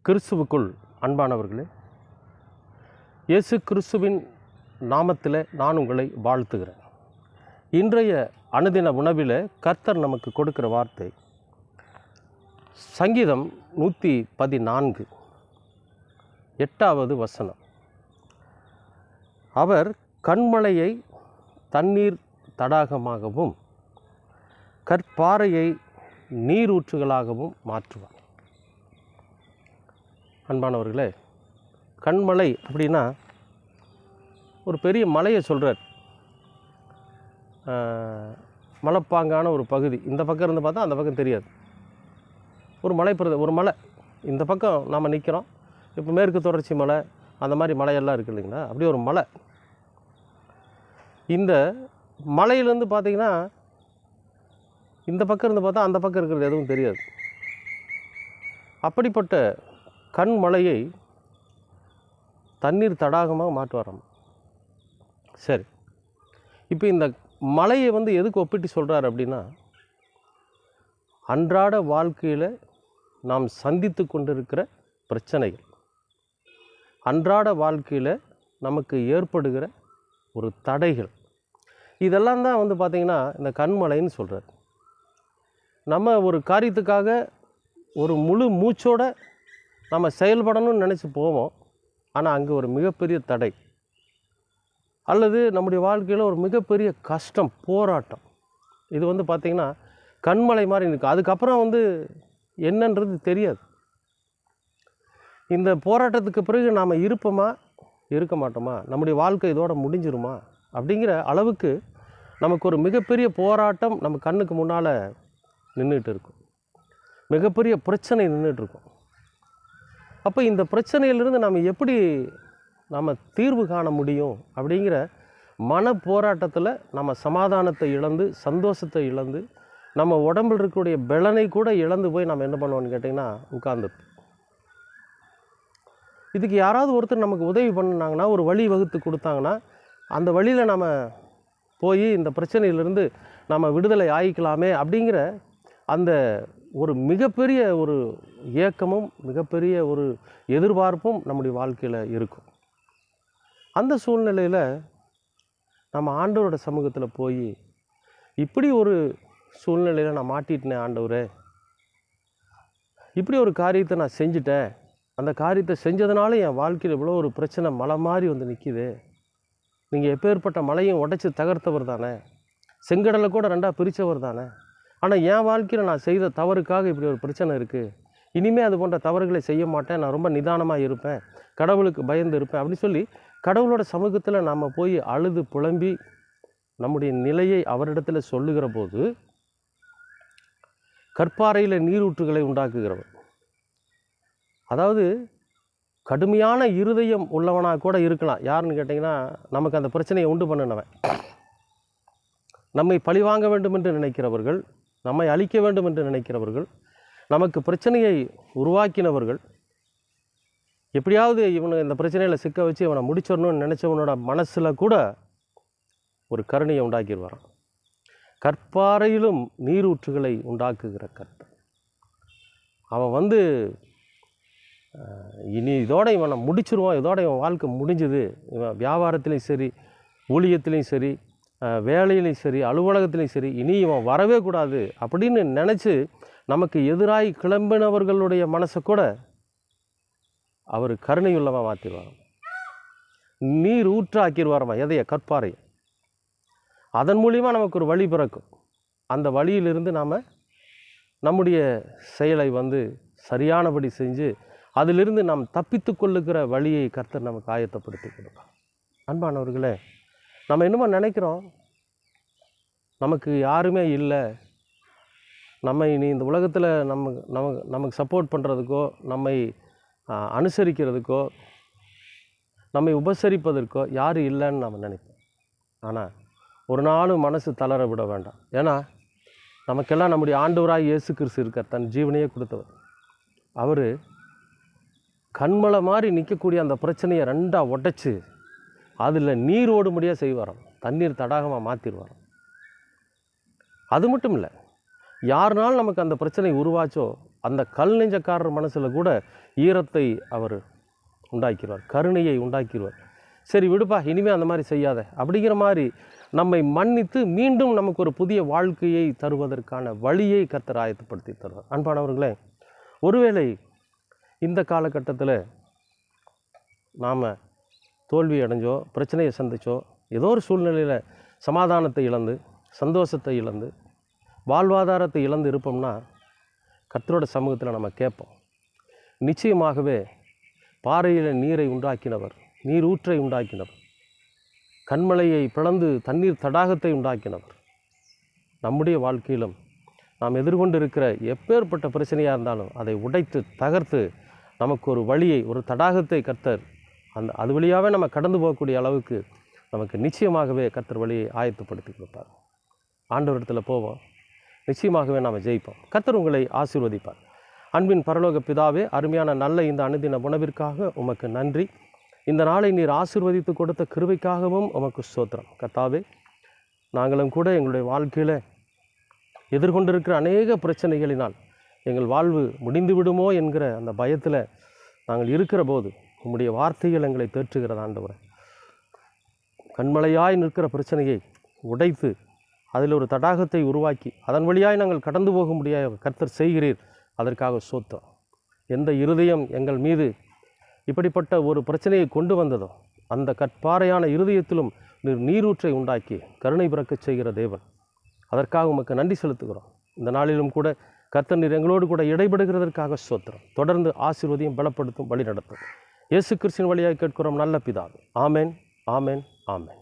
கிறிஸ்துவுக்குள் அன்பானவர்களே, இயேசு கிறிஸ்துவின் நாமத்தில் நான் உங்களை வாழ்த்துகிறேன். இன்றைய அனுதின உணவில் கர்த்தர் நமக்கு கொடுக்கிற வார்த்தை சங்கீதம் 114 8வது வசனம். அவர் கன்மலையை தண்ணீர் தடாகமாகவும் கற்பாறையை நீரூற்றுகளாகவும் மாற்றுவார். அன்பானவர்களே, கண்மலை அப்படின்னா ஒரு பெரிய மலையை சொல்கிறார். மலைப்பாங்கான ஒரு பகுதி. இந்த பக்கம் இருந்து பார்த்தா அந்த பக்கம் தெரியாது. ஒரு ஒரு மலை. இந்த பக்கம் நாம் நிற்கிறோம். இப்போ மேற்கு தொடர்ச்சி மலை அந்த மாதிரி மலையெல்லாம் இருக்குது இல்லைங்களா? அப்படி ஒரு மலை. இந்த மலையிலேருந்து பார்த்திங்கன்னா இந்த பக்கம் இருந்து பார்த்தா அந்த பக்கம் இருக்கிறது எதுவும் தெரியாது. அப்படிப்பட்ட கண்மலையை தண்ணீர் தடாகமாக மாற்றுவாராம். சரி, இப்போ இந்த மலையை எதுக்கு ஒப்பிட்டு சொல்கிறார் அப்படின்னா, அன்றாட வாழ்க்கையில் நாம் சந்தித்து கொண்டிருக்கிற பிரச்சனைகள், அன்றாட வாழ்க்கையில் நமக்கு ஏற்படுகிற ஒரு தடைகள், இதெல்லாம் தான் பார்த்திங்கன்னா இந்த கண்மலைன்னு சொல்கிறார். நம்ம ஒரு காரியத்துக்காக ஒரு முழு மூச்சோடு நம்ம செயல்படணும்னு நினச்சி போவோம். ஆனால் அங்கே ஒரு மிகப்பெரிய தடை அல்லது நம்முடைய வாழ்க்கையில் ஒரு மிகப்பெரிய கஷ்டம், போராட்டம், இது பார்த்திங்கன்னா கண்மலை மாதிரி இருக்குது. அதுக்கப்புறம் என்னன்றது தெரியாது. இந்த போராட்டத்துக்கு பிறகு நாம் இருப்போமா இருக்க மாட்டோமா, நம்முடைய வாழ்க்கை இதோட முடிஞ்சிருமா அப்படிங்கிற அளவுக்கு நமக்கு ஒரு மிகப்பெரிய போராட்டம் நம்ம கண்ணுக்கு முன்னால் நின்றுட்டு இருக்கும். மிகப்பெரிய பிரச்சனை நின்றுட்டுருக்கும். அப்போ இந்த பிரச்சனையிலிருந்து நம்ம எப்படி நம்ம தீர்வு காண முடியும் அப்படிங்கிற மன போராட்டத்தில் நம்ம சமாதானத்தை இழந்து, சந்தோஷத்தை இழந்து, நம்ம உடம்பில் இருக்கக்கூடிய பலனை கூட இழந்து போய் நம்ம என்ன பண்ணுவோம்னு கேட்டிங்கன்னா உட்கார்ந்து. இதுக்கு யாராவது ஒருத்தர் நமக்கு உதவி பண்ணினாங்கன்னா, ஒரு வழி வகுத்து கொடுத்தாங்கன்னா, அந்த வழியில் நம்ம போய் இந்த பிரச்சனையிலிருந்து நம்ம விடுதலை ஆகிக்கலாமே அப்படிங்கிற அந்த ஒரு மிகப்பெரிய ஒரு ஏக்கமும் மிகப்பெரிய ஒரு எதிர்பார்ப்பும் நம்முடைய வாழ்க்கையில் இருக்கும். அந்த சூழ்நிலையில் நம்ம ஆண்டவரோட சமூகத்தில் போய், இப்படி ஒரு சூழ்நிலையில் நான் மாட்டிட்டேனே ஆண்டவரே, இப்படி ஒரு காரியத்தை நான் செஞ்சுட்டேன், அந்த காரியத்தை செஞ்சதுனால என் வாழ்க்கையில் இவ்வளோ ஒரு பிரச்சனை மலை மாதிரி நிற்கிது. நீங்கள் எப்பேற்பட்ட மலையும் உடைச்சி தகர்த்தவர் தானே, செங்கடலை கூட ரெண்டாக பிரித்தவர் தானே. ஆனால் என் வாழ்க்கையில் நான் செய்த தவறுக்காக இப்படி ஒரு பிரச்சனை இருக்குது. இனிமேல் அது போன்ற தவறுகளை செய்ய மாட்டேன், நான் ரொம்ப நிதானமாக இருப்பேன், கடவுளுக்கு பயந்து இருப்பேன் அப்படி சொல்லி கடவுளோட சமூகத்தில் நாம் போய் அழுது புலம்பி நம்முடைய நிலையை அவரிடத்தில் சொல்லுகிற போது, கற்பாறையில் நீரூற்றுகளை உண்டாக்குகிறவர், அதாவது கடுமையான இருதயம் உள்ளவனாக கூட இருக்கலாம். யாருன்னு கேட்டிங்கன்னா, நமக்கு அந்த பிரச்சனையை உண்டு பண்ணினவன், நம்மை பழிவாங்க வேண்டும் என்று நினைக்கிறவர்கள், நம்மை அழிக்க வேண்டும் என்று நினைக்கிறவர்கள், நமக்கு பிரச்சனையை உருவாக்கினவர்கள், எப்படியாவது இவனை இந்த பிரச்சனையில் சிக்க வச்சு இவனை முடிச்சிடணும்னு நினச்சவனோட மனசில் கூட ஒரு கருணையை உண்டாக்கிடுவாரான். கற்பாறையிலும் நீரூற்றுகளை உண்டாக்குகிற கர்த்தர். அவன் இனி இதோட இவனை முடிச்சிருவான், இதோட இவன் வாழ்க்கை முடிஞ்சுது, இவன் வியாபாரத்துலேயும் சரி, ஊழியத்துலேயும் சரி, வேலையிலையும் சரி, அலுவலகத்துலேயும் சரி, இனி இவன் வரவே கூடாது அப்படின்னு நினச்சி நமக்கு எதிராய் கிளம்பினவர்களுடைய மனசை கூட அவர் கருணையுள்ளவன் மாற்றிடுவார். நீர் ஊற்றாக்கிடுவாரமா எதைய, கற்பாறை. அதன் மூலிமா நமக்கு ஒரு வழி பிறக்கும். அந்த வழியிலிருந்து நாம் நம்முடைய செயலை சரியானபடி செஞ்சு அதிலிருந்து நாம் தப்பித்து கொள்ளுகிற வழியை கர்த்தர் நமக்கு ஆயத்தப்படுத்தி கொடுப்பார். அன்பானவர்களே, நம்ம என்னமோ நினைக்கிறோம், நமக்கு யாருமே இல்லை, நம்ம இனி இந்த உலகத்தில் நமக்கு சப்போர்ட் பண்ணுறதுக்கோ, நம்மை அனுசரிக்கிறதுக்கோ, நம்மை உபசரிப்பதற்கோ யாரும் இல்லைன்னு நம்ம நினைப்போம். ஆனால் ஒரு நாளும் மனசு தளர விட வேண்டாம். ஏன்னா நமக்கெல்லாம் நம்முடைய ஆண்டவராய் இயேசு கிறிஸ்து இருக்கார், தன் ஜீவனையே கொடுத்தவர். அவர் கண்மலை மாதிரி நிற்கக்கூடிய அந்த பிரச்சனையை ரெண்டாக உடைச்சி அதில் நீர் ஓடும்படியாக செய்வாராம், தண்ணீர் தடாகமாக மாற்றிடுவாராம். அது மட்டும் இல்லை, யாருனாலும் நமக்கு அந்த பிரச்சனை உருவாச்சோ அந்த கல் நெஞ்சக்காரர் மனசில் கூட ஈரத்தை அவர் உண்டாக்கிடுவார், கருணையை உண்டாக்கிடுவார். சரி விடுப்பா, இனிமேல் அந்த மாதிரி செய்யாத அப்படிங்கிற மாதிரி நம்மை மன்னித்து மீண்டும் நமக்கு ஒரு புதிய வாழ்க்கையை தருவதற்கான வழியை கர்த்தர் ஆயத்தப்படுத்தி தருவார். அன்பானவர்களே, ஒருவேளை இந்த காலகட்டத்தில் நாம் தோல்வி அடைஞ்சோ, பிரச்சனையை சந்திச்சோ, ஏதோ ஒரு சூழ்நிலையில் சமாதானத்தை இழந்து, சந்தோஷத்தை இழந்து, வாழ்வாதாரத்தை இழந்து இருப்போம்னா கர்த்தரோட சமூகத்தில் நம்ம கேட்போம். நிச்சயமாகவே பாறையில் நீரை உண்டாக்கினவர், நீரூற்றை உண்டாக்கினவர், கண்மலையை பிளந்து தண்ணீர் தடாகத்தை உண்டாக்கினவர், நம்முடைய வாழ்க்கையிலும் நாம் எதிர்கொண்டு இருக்கிற எப்பேற்பட்ட பிரச்சனையாக இருந்தாலும் அதை உடைத்து தகர்த்து நமக்கு ஒரு வழியை, ஒரு தடாகத்தை கர்த்தர் அது வழியாகவே நம்ம கடந்து போகக்கூடிய அளவுக்கு நமக்கு நிச்சயமாகவே கர்த்தர் வழியை ஆயத்தப்படுத்தி கொடுப்பார். ஆண்டவரிடத்தில் போவோம், நிச்சயமாகவே நாம் ஜெயிப்போம். கர்த்தர் உங்களை ஆசீர்வதிப்பார். அன்பின் பரலோக பிதாவே, அருமையான நல்ல இந்த அனுதின உணவிற்காக உமக்கு நன்றி. இந்த நாளை நீர் ஆசீர்வதித்து கொடுத்த கிருபைக்காகவும் உமக்கு ஸ்தோத்திரம். கர்த்தாவே, நாங்களும் கூட எங்களுடைய வாழ்க்கையில் எதிர்கொண்டிருக்கிற அநேக பிரச்சனைகளினால் எங்கள் வாழ்வு முடிந்து விடுமோ என்கிற அந்த பயத்தில் நாங்கள் இருக்கிற போது உம்முடைய வார்த்தைகள் எங்களை தேற்றுகிறது. ஆண்டவரே, கண்மலையாய் நிற்கிற பிரச்சனையை உடைத்து அதில் ஒரு தடாகத்தை உருவாக்கி அதன் வழியாய் நாங்கள் கடந்து போக முடியாத கர்த்தர் செய்கிறீர். அதற்காக ஸ்தோத்திரம். எந்த இருதயம் எங்கள் மீது இப்படிப்பட்ட ஒரு பிரச்சனையை கொண்டு வந்ததோ அந்த கற்பாறையான இருதயத்திலும் நீரூற்றை உண்டாக்கி கருணை பிறக்கச் செய்கிற தேவன், அதற்காக உமக்கு நன்றி செலுத்துகிறோம். இந்த நாளிலும் கூட கர்த்தர் நீர் எங்களோடு கூட இடைபடுகிறதற்காக ஸ்தோத்திரம். தொடர்ந்து ஆசீர்வதியும் பலப்படுத்தும், வழி நடத்தும். இயேசு கிறிஸ்துவின் வழியாக கேட்கிறோம் நல்ல பிதாவே. ஆமென், ஆமென், ஆமென்.